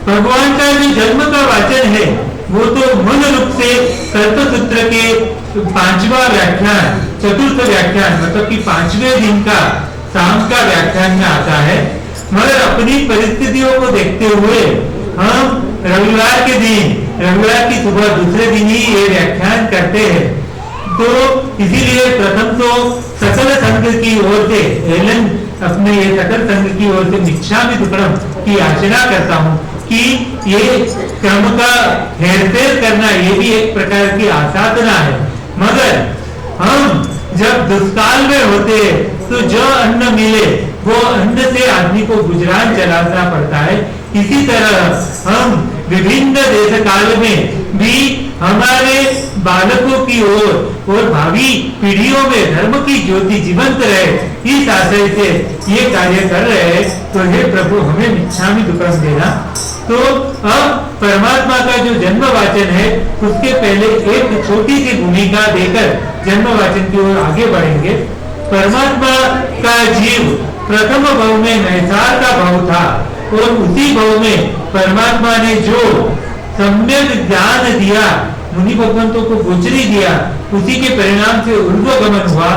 भगवान का जो जन्म का वाचन है वो तो मूल रूप से कल्पसूत्र के 5वां व्याख्यान, चतुर्थ व्याख्यान, मतलब कि 5वें दिन का शाम का व्याख्यान में आता है। मगर अपनी परिस्थितियों को देखते हुए हम रविवार के दिन, रविवार की सुबह दूसरे दिन ही ये व्याख्यान करते हैं। तो इसीलिए प्रथम तो सकल संघ की ओर से एलन अपने ये सकल संघ की ओर से मिच्छामि दुक्कडम की याचना करता हूँ कि ये क्रम का हेरफेर करना ये भी एक प्रकार की आसाधना है। मगर हम जब दुष्काल में होते तो जो अन्न मिले वो अन्न से आदमी को गुजरान चलाना पड़ता है। इसी तरह हम विभिन्न देश काल में भी हमारे बालकों की ओर और भावी पीढ़ियों में धर्म की ज्योति जीवंत रहे, इस आशय से ये कार्य कर रहे हैं। तो हे प्रभु हमें मिच्छामि दुक्कडम देना। तो अब परमात्मा का जो जन्म वाचन है उसके पहले एक छोटी सी भूमिका देकर जन्म वाचन की ओर आगे बढ़ेंगे। परमात्मा का जीव प्रथम भाव में नैसार का भाव था और उसी भाव में परमात्मा ने जो सम्यक ज्ञान दिया, मुनि भगवंतों को गोचरी दिया, उसी के परिणाम से ऊर्ध्वगमन हुआ।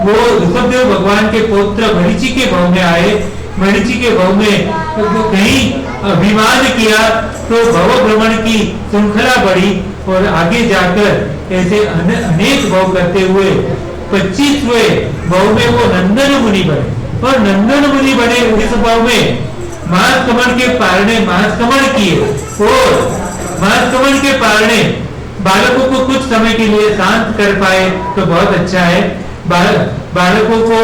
वो ऋषभदेव भगवान के पुत्र मरीचि के भाव में आए। मरीचि के भाव में कहीं अभिमान किया तो भव भ्रमण की श्रृंखला बढ़ी और आगे जाकर ऐसे अनेक भाव करते हुए 25वें भाव में वो नंदन मुनि बने और नंदन मुनि बने। इस भाव में महाकमल के पारणे महाकमल किए और महाकमल के पारणे बालकों को कुछ समय के लिए शांत कर पाए तो बहुत अच्छा है। बालकों को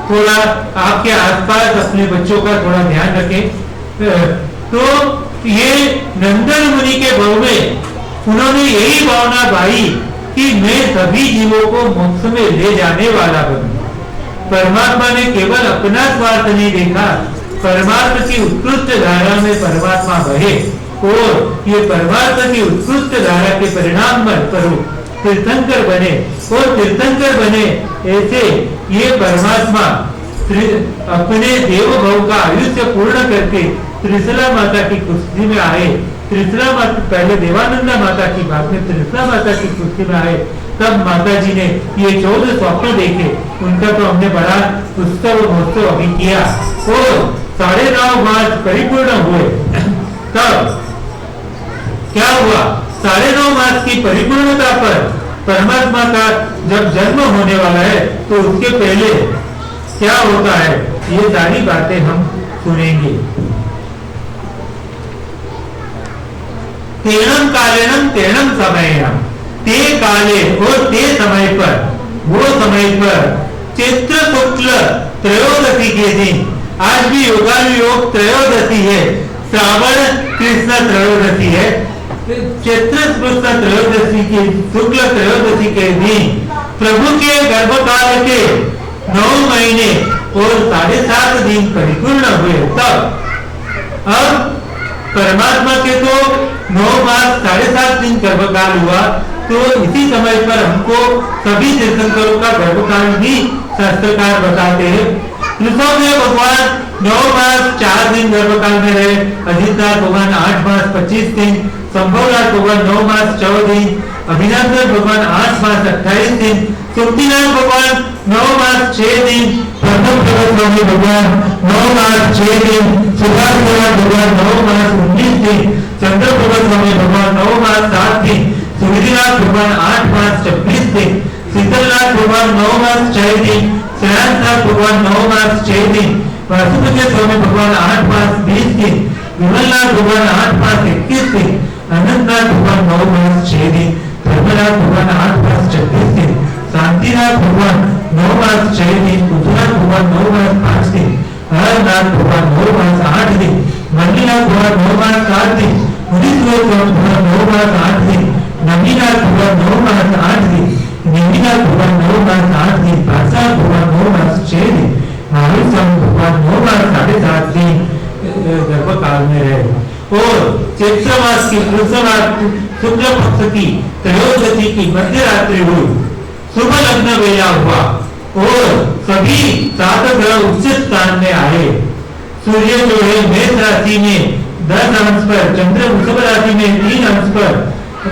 थोड़ा आपके आसपास अपने बच्चों का थोड़ा ध्यान रखें। तो ये नंदन मुनि के भाव में उन्होंने यही भावना भाई कि मैं सभी जीवों को मोक्ष में ले जाने वाला बनूं। परमात्मा ने केवल अपना स्वार्थ नहीं देखा, परमात्मा की उत्कृष्ट धारा में परमात्मा बहे और ये परमात्मा की उत्कृष्ट धारा के परिणाम पर तीर्थंकर बने और तीर्थंकर बने। ऐसे ये परमात्मा अपने देव भाव का आयुष्य पूर्ण करके त्रिशला माता की कुश्ती में आए। त्रिशला माता पहले देवानंदा माता की, बाद में त्रिशला माता की कुश्ती में आए। तब माता जी ने ये 14 स्वप्न देखे, उनका तो हमने बड़ा उत्सव महोत्सव अभी किया और 9.5 मास परिपूर्ण हुए। तब क्या हुआ, 9.5 मास की परिपूर्णता पर परमात्मा का जब जन्म होने वाला है तो उसके पहले क्या होता है, ये सारी बातें हम सुनेंगे। तेणम कालेनम तेणम समयम, ते काले और ते समय पर, वो समय पर चैत्र शुक्ल त्रयोदशी के दिन, आज भी योगानुयोग त्रयोदशी है, श्रावण कृष्ण त्रयोदशी है। चैत्र शुक्ल त्रयोदशी के शुक्ल त्रयोदशी के दिन प्रभु के गर्भकाल के 9 महीने और 7.5 दिन परिपूर्ण हुए। तब अब परमात्मा के तो 9 मास 7.5 दिन गर्भकाल हुआ, तो इसी समय पर हमको सभी तीर्थंकरों का गर्भकाल भी शास्त्रकार बताते हैं। ऋषभदेव भगवान 9 मास 4 दिन गर्भकाल में रहे, अजितनाथ भगवान 8 मास 25 दिन, संभवनाथ भगवान 9 मास 14 दिन, अभिनंदन भगवान 8 मास 28 दिन, सुक्तिनाथ भगवान 9 मास 6 दिन, प्रथम प्रगट स्वामी भगवान 9 मास 6 दिन, सुभाष भगवान 9 मास 19 दिन, चंद्र प्रगट स्वामी भगवान 9 मास 7 दिन, सूर्यनाथ भगवान 8 मास 26 दिन, शीतलनाथ भगवान 9 मास 6 दिन, श्रेयांसनाथ भगवान 9 मास 6 दिन, वासुदेव स्वामी भगवान 8 मास 20 दिन, विमलनाथ भगवान 8 मास 21 दिन, अनंतनाथ भगवान 9 मास 6 दिन, धर्मनाथ भगवान 8 मास 26 दिन, शांतिनाथ भगवान 9 मास 6 दिन, कुतुनाथ भगवान 9 मास 5 दिन, हरनाथ भगवान 9 मास 8 दिन, मणिनाथ भगवान 9 मास 7 दिन, मुनीश्वर भगवान 9 मास 8 दिन, नमीनाथ भगवान 9 मास 8 दिन, नेमिनाथ भगवान 9 मास 8 दिन, पार्षद भगवान 9 मास 6 दिन, महावीर स्वामी भगवान 9 मास 7.5 दिन गर्भकाल में रहे। और चैत्र मास की शुक्ल पक्ष की त्रयोदशी की मध्य रात्रि हुई, शुभ लग्न वेला हुआ और सभी 7 ग्रह उच्च स्थान में आए। सूर्य जो है मेष राशि में 10 अंश पर, चंद्र वृषभ राशि में 3 अंश पर,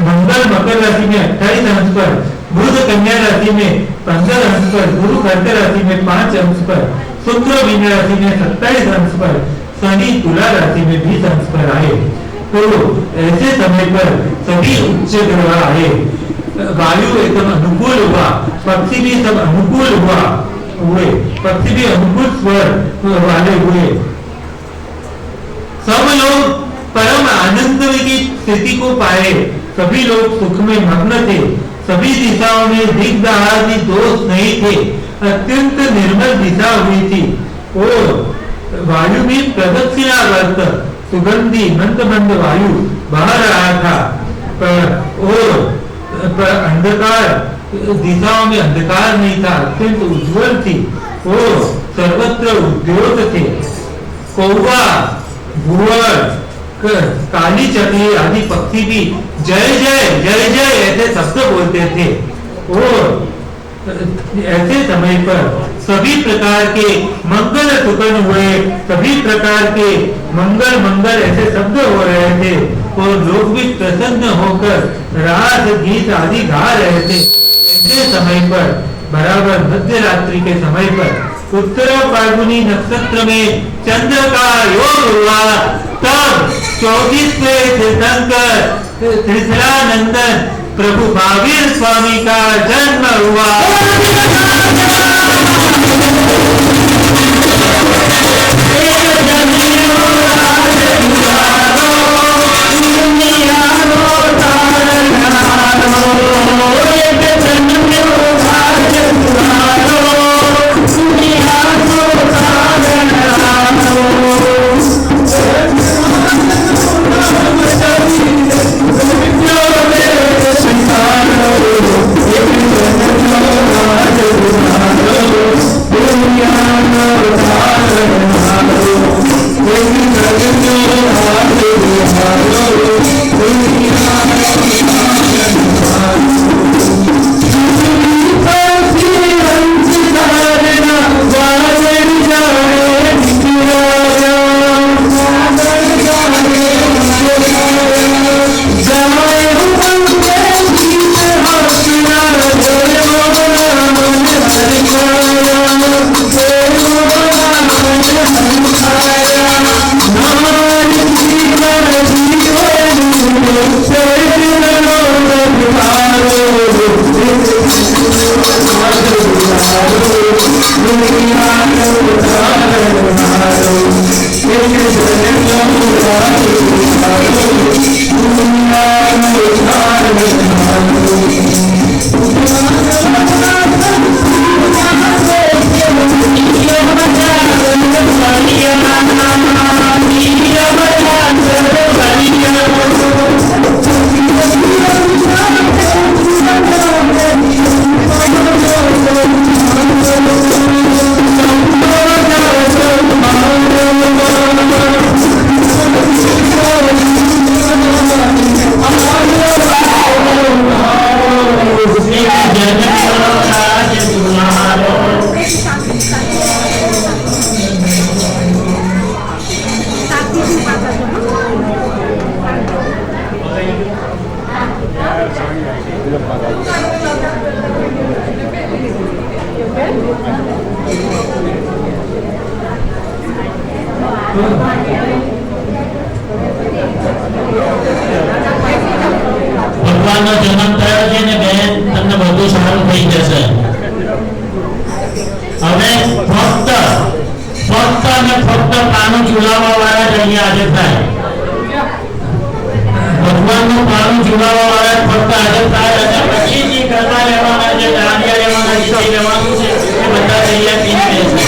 मंगल मकर राशि में 28 अंश पर, बुध कन्या राशि में 15 अंश पर, गुरु कर्क राशि में 5 अंश पर, शुक्र मीन राशि में 27 अंश पर, शनि तुला राशि में 20 अंश पर आए। तो ऐसे समय पर सभी उच्च ग्रह आए, वायु एकदम अनुकूल हुआ, पक्षी भी सब अनुकूल हुए, पक्षी भी अनुकूल स्वर वाले हुए। सब लोग परम आनंद की स्थिति को पाए, सभी लोग सुख में मग्न थे, सभी दिशाओं में दिग्दहादि दोष नहीं थे, अत्यंत निर्मल दिशा हुई थी और वायु में प्रदक्षिणावर्त सुगंधी मंद मंद वायु बह रहा था, पर अंधकार दिशाओं में अंधकार नहीं था, अत्यंत उज्जवल थी और सर्वत्र उद्योग थे। कौवा, भुवर, काली चकली आदि पक्षी भी जय जय जय जय ऐसे शब्द बोलते थे और ऐसे समय पर सभी प्रकार के मंगल सुगन हुए, सभी प्रकार के मंगल मंगल ऐसे शब्द हो रहे थे और लोग भी प्रसन्न होकर रास गीत आदि गा रहे थे। ऐसे समय पर बराबर मध्य रात्रि के समय पर उत्तर फाल्गुनी नक्षत्र में चंद्र का योग हुआ। तब 24वें तीर्थंकर त्रिशलानंदन प्रभु महावीर स्वामी का जन्म हुआ। ભગવાનનો જન્મ થયો છે ને બેન, તમને બધું સારું થઈ જશે। હવે ફક્ત અને ફક્ત પાનું ચૂલાવા વાળા જ અહીંયા હાજર થાય। ભગવાનનું પાનું ચૂલાવા વાળા ફક્ત હાજર થાય અને પછી જે કરવા લેવાના છે, દાંડિયા લેવાના છે, લેવાનું છે એ બધા તૈયાર થઈને બેસે।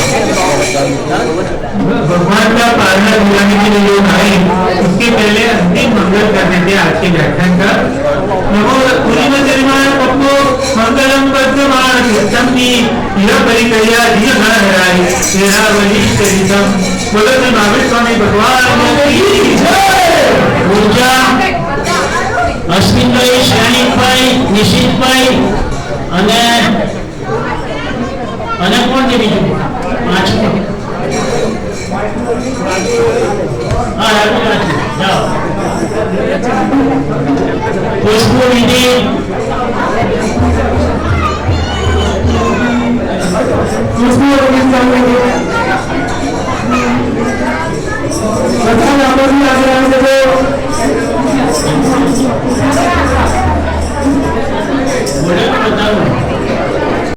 भगवान का पालना दिलाने के लिए लोग आए, उसके पहले अंतिम मंगल करने थे आज के व्याख्यान का। नमो पूरी परिमाण पप्पो मंगलम वर्तमान कीर्तन की यह परिक्रिया धीर न हराई तेरा वही चरितम। बोलो श्री महावीर स्वामी भगवान की जय। ऊर्जा अश्विनભાઈ, શ્રેણીકભાઈ, નિશિતભાઈ અને કોણ છે બીજું? પાંચમું जाओ पुष्प विधि